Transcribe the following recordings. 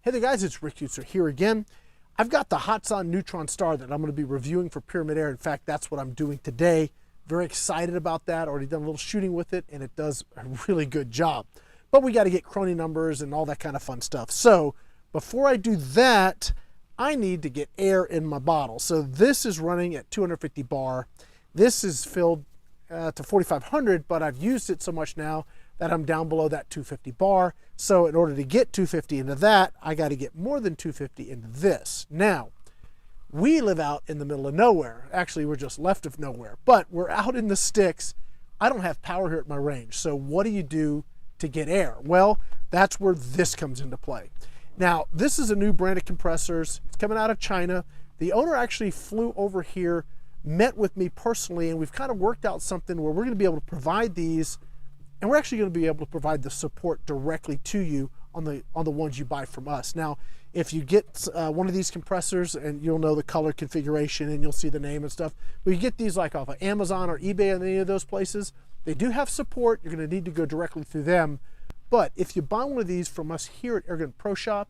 Hey there guys, it's Rick Hutzer here again. I've got the Hotson Neutron Star that I'm going to be reviewing for Pyramid Air. In fact, that's what I'm doing today. Very excited about that. Already done a little shooting with it and it does a really good job. But we got to get crony numbers and all that kind of fun stuff. So before I do that, I need to get air in my bottle. So this is running at 250 bar. This is filled to 4,500, but I've used it so much now that I'm down below that 250 bar. So in order to get 250 into that, I got to get more than 250 into this. Now, we live out in the middle of nowhere. Actually, we're just left of nowhere, but we're out in the sticks. I don't have power here at my range. So what do you do to get air? Well, that's where this comes into play. Now, this is a new brand of compressors. It's coming out of China. The owner actually flew over here, met with me personally, and we've kind of worked out something where we're going to be able to provide these, and we're actually going to be able to provide the support directly to you on the ones you buy from us. Now, if you get one of these compressors, and you'll know the color configuration and you'll see the name and stuff, but you get these like off of Amazon or eBay and any of those places, they do have support. You're going to need to go directly through them. But if you buy one of these from us here at Airgun Pro Shop,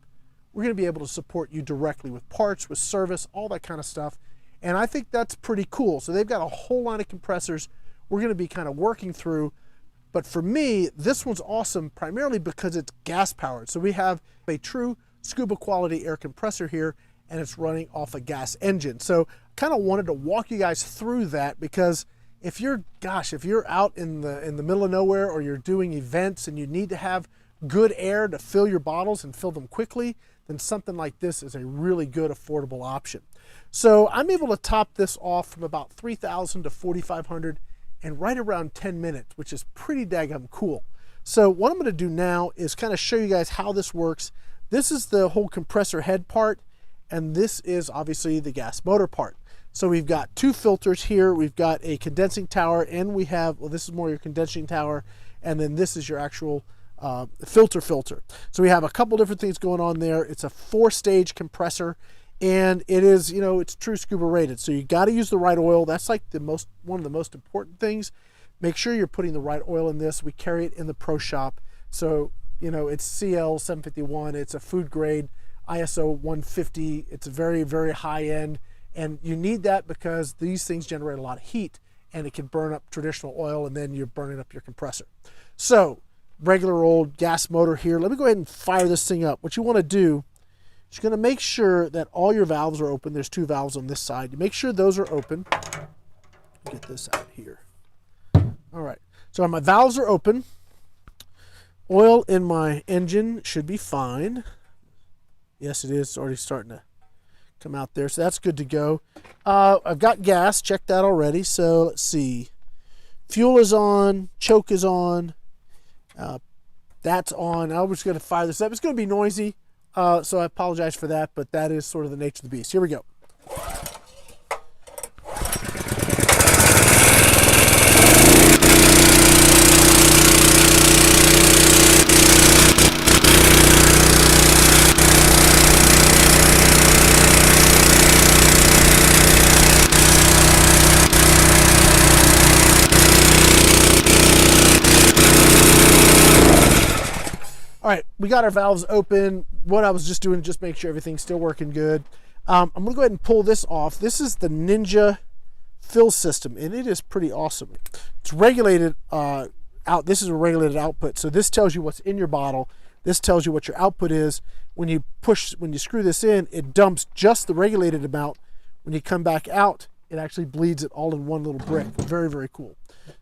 we're going to be able to support you directly with parts, with service, all that kind of stuff. And I think that's pretty cool. So they've got a whole line of compressors we're going to be kind of working through. But for me, this one's awesome primarily because it's gas powered. So we have a true SCUBA quality air compressor here, and it's running off a gas engine. So I kind of wanted to walk you guys through that, because if you're out in the middle of nowhere, or you're doing events and you need to have good air to fill your bottles and fill them quickly, then something like this is a really good affordable option. So I'm able to top this off from about 3,000 to 4,500 in right around 10 minutes, which is pretty daggum cool. So what I'm going to do now is kind of show you guys how this works. This is the whole compressor head part, and this is obviously the gas motor part. So we've got two filters here. We've got a condensing tower, and we have, well, this is more your condensing tower, and then this is your actual filter. So we have a couple different things going on there. It's a 4-stage compressor, and it is, you know, it's true SCUBA rated. So you got to use the right oil. That's like one of the most important things. Make sure you're putting the right oil in this. We carry it in the Pro Shop. So, you know, it's CL 751. It's a food grade ISO 150. It's very, very high end. And you need that because these things generate a lot of heat, and it can burn up traditional oil, and then you're burning up your compressor. So regular old gas motor here. Let me go ahead and fire this thing up. What you want to do is you're going to make sure that all your valves are open. There's two valves on this side. You make sure those are open. Get this out here. All right. So my valves are open. Oil in my engine should be fine. Yes, it is. It's already starting to come out there. So that's good to go. I've got gas. Checked that already. So let's see. Fuel is on. Choke is on. That's on. I was going to fire this up. It's going to be noisy. So I apologize for that, but that is sort of the nature of the beast. Here we go. All right, we got our valves open. What I was just doing, just make sure everything's still working good. I'm gonna go ahead and pull this off. This is the Ninja fill system, and it is pretty awesome. It's regulated out. This is a regulated output. So this tells you what's in your bottle. This tells you what your output is. When you screw this in, it dumps just the regulated amount. When you come back out, it actually bleeds it all in one little brick. Very, very cool.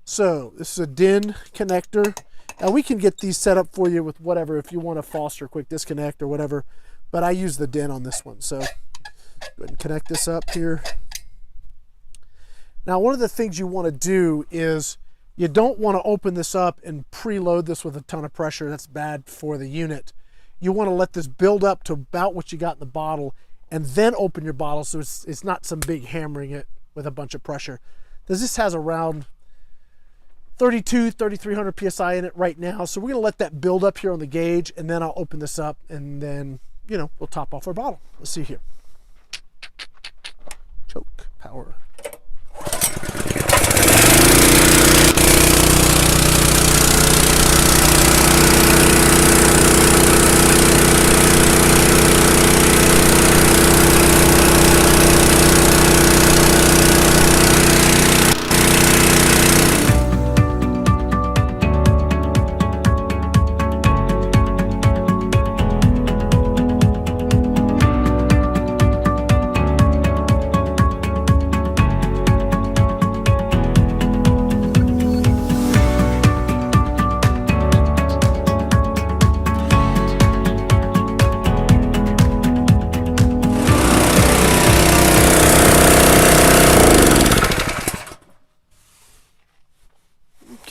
So this is a DIN connector. Now we can get these set up for you with whatever, if you want a Foster quick disconnect or whatever, but I use the DIN on this one. So go ahead and connect this up here. Now one of the things you want to do is you don't want to open this up and preload this with a ton of pressure. That's bad for the unit. You want to let this build up to about what you got in the bottle, and then open your bottle so it's not some big hammering it with a bunch of pressure. This has around 3,300 PSI in it right now. So we're going to let that build up here on the gauge, and then I'll open this up, and then, you know, we'll top off our bottle. Let's see here. Choke, power.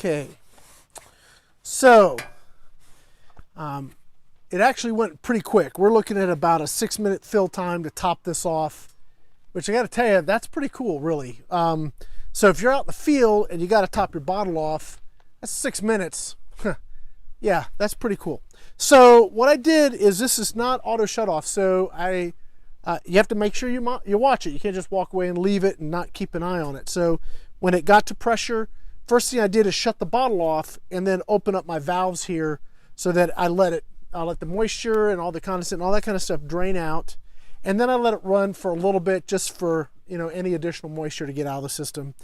Okay, so it actually went pretty quick. We're looking at about a 6-minute fill time to top this off, which I got to tell you, that's pretty cool, really. So if you're out in the field and you got to top your bottle off, that's 6 minutes. Yeah, that's pretty cool. So what I did is, this is not auto shut off, so you have to make sure you watch it. You can't just walk away and leave it and not keep an eye on it. So when it got to pressure, first thing I did is shut the bottle off and then open up my valves here so that I let the moisture and all the condensate and all that kind of stuff drain out. And then I let it run for a little bit, just for, you know, any additional moisture to get out of the system.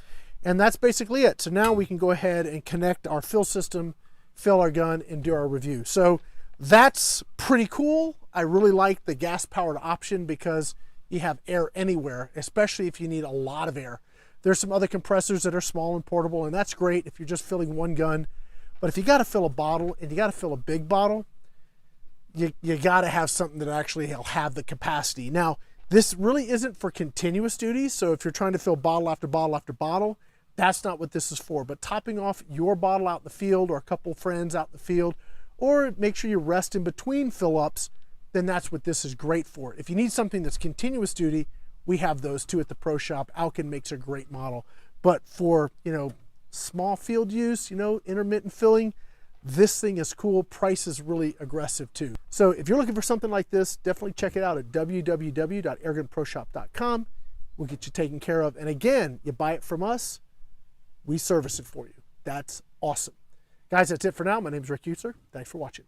And that's basically it. So now we can go ahead and connect our fill system, fill our gun, and do our review. So that's pretty cool. I really like the gas powered option because you have air anywhere, especially if you need a lot of air. There's some other compressors that are small and portable, and that's great if you're just filling one gun. But if you got to fill a bottle, and you got to fill a big bottle, you got to have something that actually will have the capacity. Now, this really isn't for continuous duty, so if you're trying to fill bottle after bottle after bottle, that's not what this is for. But topping off your bottle out in the field, or a couple friends out in the field, or make sure you rest in between fill-ups, then that's what this is great for. If you need something that's continuous duty, we have those too at the Pro Shop. Alkin makes a great model. But for, you know, small field use, you know, intermittent filling, this thing is cool. Price is really aggressive too. So if you're looking for something like this, definitely check it out at www.airgunproshop.com. We'll get you taken care of. And again, you buy it from us, we service it for you. That's awesome. Guys, that's it for now. My name is Rick Utzer. Thanks for watching.